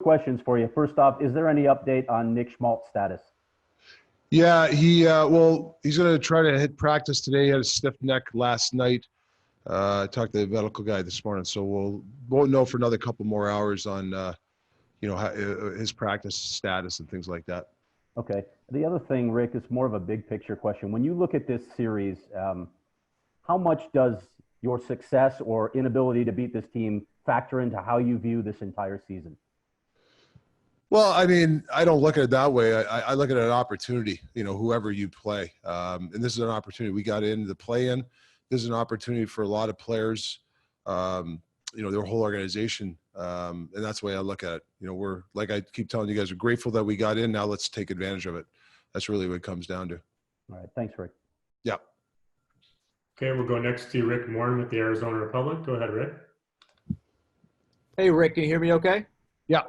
questions for you. First off, is there any update on Nick Schmaltz's status? Yeah, he's going to try to hit practice today. He had a stiff neck last night. I talked to the medical guy this morning, so won't know for another couple more hours on, his practice status and things like that. Okay. The other thing, Rick, is more of a big picture question. When you look at this series, how much does your success or inability to beat this team factor into how you view this entire season? Well, I mean, I don't look at it that way. I look at it as an opportunity, whoever you play. And this is an opportunity. We got into the play-in. This is an opportunity for a lot of players, their whole organization. And that's the way I look at it. We're, like I keep telling you guys, we're grateful that we got in. Now let's take advantage of it. That's really what it comes down to. All right. Thanks, Rick. Yeah. Okay, we'll go next to Rick Morton with the Arizona Republic. Go ahead, Rick. Hey, Rick, can you hear me okay? Yeah.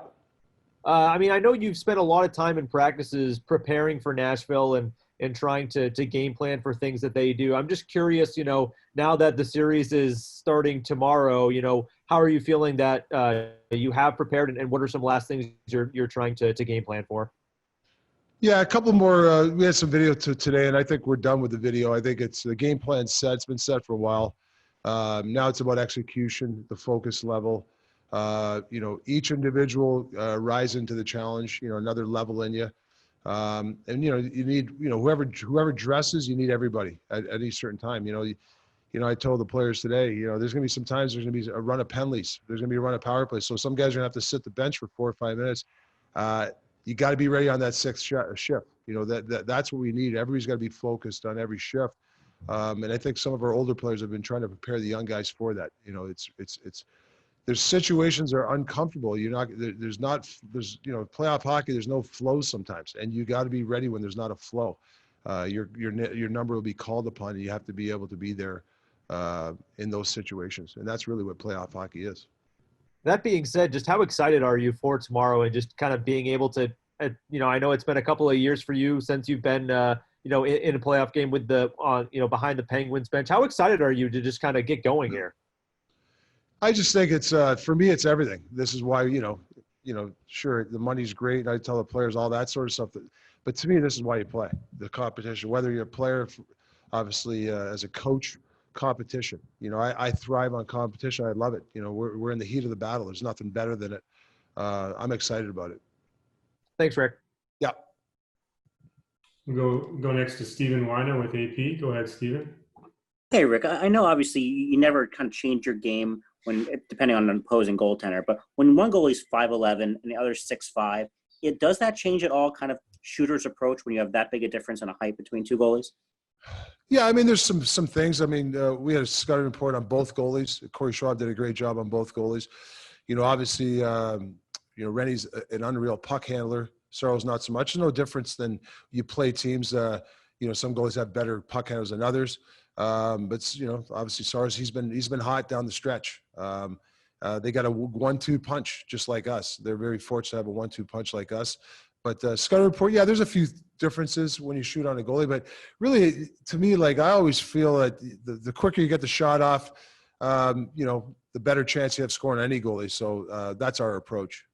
I know you've spent a lot of time in practices preparing for Nashville and trying to game plan for things that they do. I'm just curious, now that the series is starting tomorrow, how are you feeling that you have prepared, and what are some last things you're trying to game plan for? Yeah, a couple more. We had some video today, and I think we're done with the video. I think it's the game plan set. It's been set for a while. Now it's about execution, the focus level. Each individual rise into the challenge, another level in you. And, you need, whoever dresses, you need everybody at any certain time. I told the players today, there's going to be some times there's going to be a run of penalties. There's going to be a run of power plays. So some guys are going to have to sit the bench for 4 or 5 minutes. You got to be ready on that sixth shift. That's what we need. Everybody's got to be focused on every shift. And I think some of our older players have been trying to prepare the young guys for that. There's situations that are uncomfortable. There's playoff hockey. There's no flow sometimes, and you got to be ready when there's not a flow. Your number will be called upon, and you have to be able to be there in those situations. And that's really what playoff hockey is. That being said, just how excited are you for tomorrow and just kind of being able to, I know it's been a couple of years for you since you've been, in a playoff game with behind the Penguins bench. How excited are you to just kind of get going here? I just think it's for me, it's everything. This is why, sure, the money's great. I tell the players all that sort of stuff. But to me, this is why you play the competition, whether you're a player, obviously as a coach, competition. I thrive on competition. I love it. We're in the heat of the battle. There's nothing better than it. I'm excited about it. Thanks, Rick. Yeah. We'll go next to Stephen Weiner with AP. Go ahead, Stephen. Hey, Rick. I know obviously you never kind of change your game depending on an opposing goaltender, but when one goalie's 5'11" and the other 6'5", does that change at all kind of shooter's approach when you have that big a difference in a height between two goalies? Yeah, there's some things. We had a scouting report on both goalies. Corey Schwab did a great job on both goalies. Obviously, Rennie's an unreal puck handler. Sorrell's not so much. There's no difference than you play teams. Some goalies have better puck handlers than others. But obviously Sorrell's he's been hot down the stretch. They got a 1-2 punch just like us. They're very fortunate to have a 1-2 punch like us. But scouting report, yeah, there's a few differences when you shoot on a goalie. But really, to me, I always feel that the quicker you get the shot off, the better chance you have scoring any goalie. So that's our approach.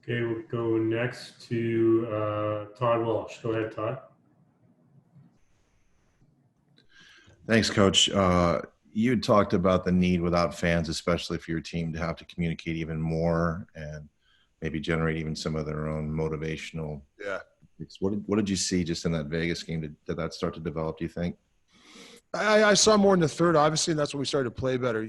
Okay, we'll go next to Todd Walsh. Go ahead, Todd. Thanks, Coach. You had talked about the need without fans, especially for your team, to have to communicate even more and maybe generate even some of their own motivational. Yeah. What did you see just in that Vegas game? Did that start to develop, do you think? I saw more in the third, obviously, and that's when we started to play better.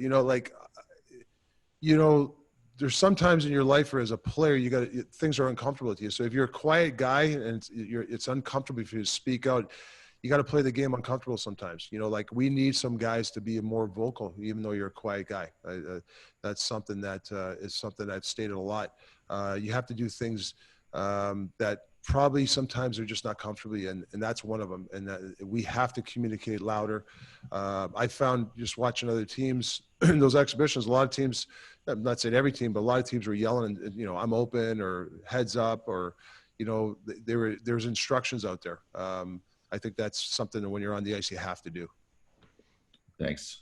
There's sometimes in your life where as a player, things are uncomfortable with you. So if you're a quiet guy and it's uncomfortable for you to speak out, you got to play the game uncomfortable sometimes. We need some guys to be more vocal, even though you're a quiet guy. That's something that is something I've stated a lot. You have to do things that probably sometimes they're just not comfortably, and that's one of them. And we have to communicate louder. I found just watching other teams in those exhibitions, a lot of teams, I'm not saying every team, but a lot of teams were yelling, and, I'm open or heads up, or, there's instructions out there. I think that's something that when you're on the ice, you have to do. Thanks.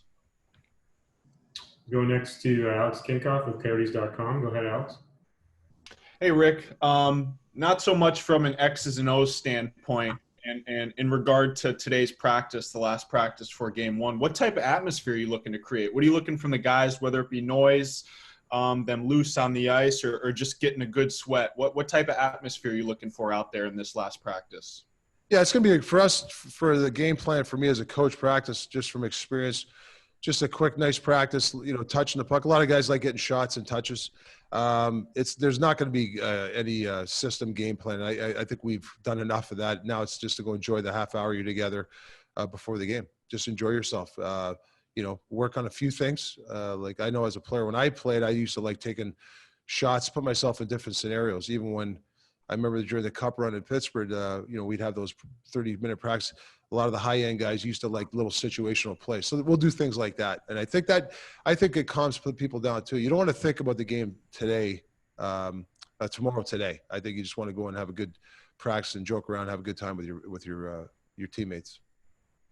Go next to Alex Kinkoff with Coyotes.com. Go ahead, Alex. Hey, Rick. Not so much from an X's and O's standpoint, and in regard to today's practice, the last practice for game one, what type of atmosphere are you looking to create? What are you looking from the guys, whether it be noise, them loose on the ice, or just getting a good sweat? What type of atmosphere are you looking for out there in this last practice? Yeah, it's going to be for us, for the game plan, for me as a coach practice, just from experience, just a quick, nice practice, touching the puck. A lot of guys like getting shots and touches. There's not going to be any system game plan. I think we've done enough of that. Now it's just to go enjoy the half hour you're together before the game. Just enjoy yourself. Work on a few things. Like I know as a player, when I played, I used to like taking shots, put myself in different scenarios. Even when I remember during the cup run in Pittsburgh, we'd have those 30-minute practice. A lot of the high-end guys used to like little situational plays. So we'll do things like that. And I think it calms people down too. You don't want to think about the game today, tomorrow today. I think you just want to go and have a good practice and joke around, have a good time with your teammates.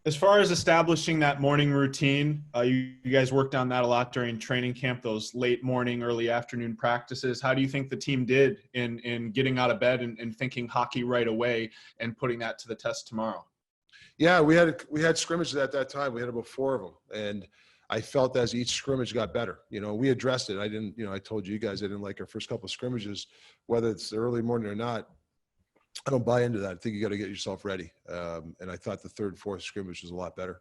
As far as establishing that morning routine, you guys worked on that a lot during training camp, those late morning, early afternoon practices. How do you think the team did in getting out of bed and thinking hockey right away and putting that to the test tomorrow? Yeah, we had scrimmages at that time. We had about 4 of them, and I felt as each scrimmage got better. We addressed it. I didn't. I told you guys I didn't like our first couple of scrimmages, whether it's the early morning or not. I don't buy into that. I think you got to get yourself ready. And I thought the 3rd, 4th scrimmage was a lot better.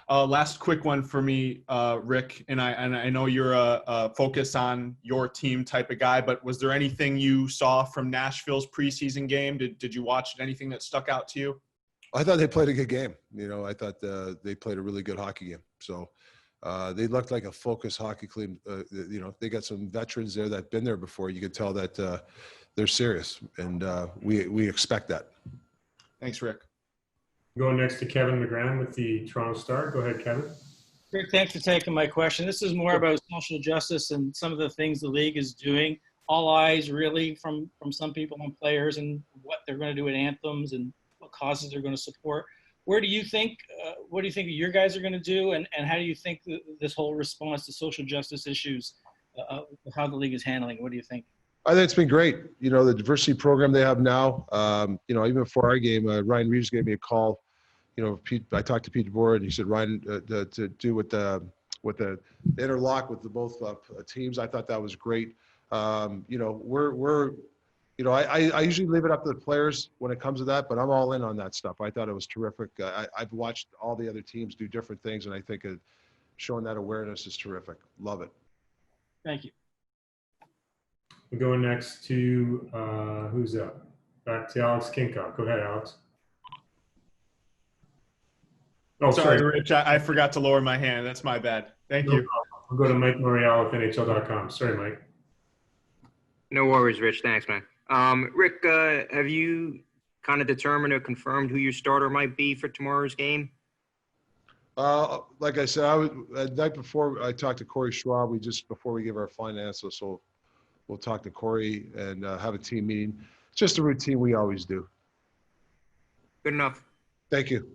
Last quick one for me, Rick, and I know you're a focus on your team type of guy, but was there anything you saw from Nashville's preseason game? Did you watch anything that stuck out to you? I thought they played a good game. I thought they played a really good hockey game. So they looked like a focused hockey team. They got some veterans there that've been there before. You could tell that they're serious, and we expect that. Thanks, Rick. Going next to Kevin McGran with the Toronto Star. Go ahead, Kevin. Rick, thanks for taking my question. This is more about social justice and some of the things the league is doing. All eyes really from some people on players and what they're going to do with anthems and what causes they're going to support. What do you think your guys are going to do, and how do you think this whole response to social justice issues, how the league is handling? What do you think? I think it's been great. The diversity program they have now. Even before our game, Ryan Reeves gave me a call. Pete, I talked to Pete DeBoer, and he said Ryan to do with the interlock with the both teams. I thought that was great. I usually leave it up to the players when it comes to that, but I'm all in on that stuff. I thought it was terrific. I've watched all the other teams do different things, and I think showing that awareness is terrific. Love it. Thank you. We're going next to who's up? Back to Alex Kinkoff. Go ahead, Alex. Oh, sorry, Rich. I forgot to lower my hand. That's my bad. Thank you. We'll go to Mike Morial with NHL.com. Sorry, Mike. No worries, Rich. Thanks, man. Rick, have you kind of determined or confirmed who your starter might be for tomorrow's game? Like I said, the night before I talked to Corey Schwab. Before we give our finances, so we'll talk to Corey and have a team meeting. It's just a routine we always do. Good enough. Thank you.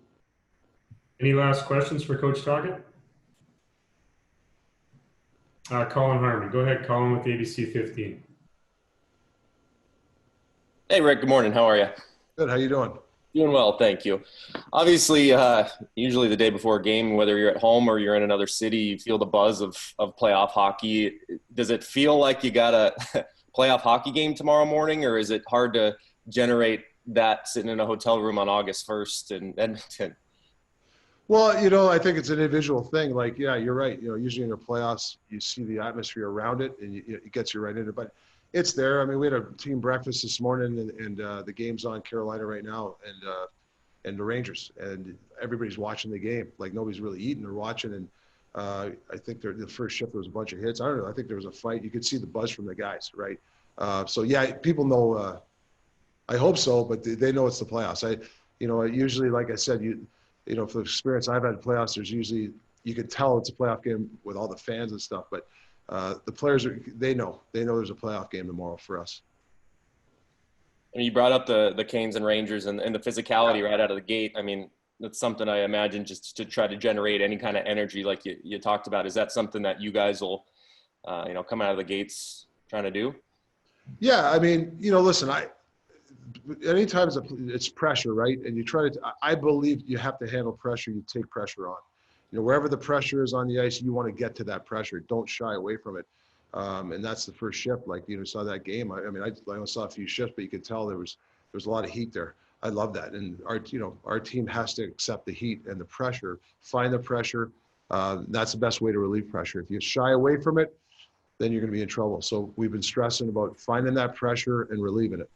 Any last questions for Coach Tocchet? Colin Harmon. Go ahead, Colin, with ABC 15. Hey, Rick. Good morning. How are you? Good. How you doing? Doing well, thank you. Obviously, usually the day before a game, whether you're at home or you're in another city, you feel the buzz of playoff hockey. Does it feel like you got a playoff hockey game tomorrow morning, or is it hard to generate that sitting in a hotel room on August 1st in Edmonton? Well, I think it's an individual thing. Like, yeah, you're right. Usually in the playoffs, you see the atmosphere around it, and it gets you right into it. But it's there. I mean, we had a team breakfast this morning, and the game's on Carolina right now, and the Rangers, and everybody's watching the game. Like, nobody's really eating or watching. And I think the first shift there was a bunch of hits. I don't know. I think there was a fight. You could see the buzz from the guys, right? So yeah, people know. I hope so, but they know it's the playoffs. Usually, like I said, for the experience I've had in playoffs, there's usually, you can tell it's a playoff game with all the fans and stuff, but the players they know there's a playoff game tomorrow for us. And you brought up the Canes and Rangers and the physicality right out of the gate. I mean, that's something I imagine just to try to generate any kind of energy like you talked about. Is that something that you guys will, come out of the gates trying to do? Yeah, I mean, listen, anytime it's pressure, right? And you try to, I believe you have to handle pressure. You take pressure on. Wherever the pressure is on the ice, you want to get to that pressure. Don't shy away from it. And that's the first shift. Like, saw that game. I only saw a few shifts, but you could tell there was a lot of heat there. I love that. And our team has to accept the heat and the pressure, find the pressure. That's the best way to relieve pressure. If you shy away from it, then you're going to be in trouble. So we've been stressing about finding that pressure and relieving it.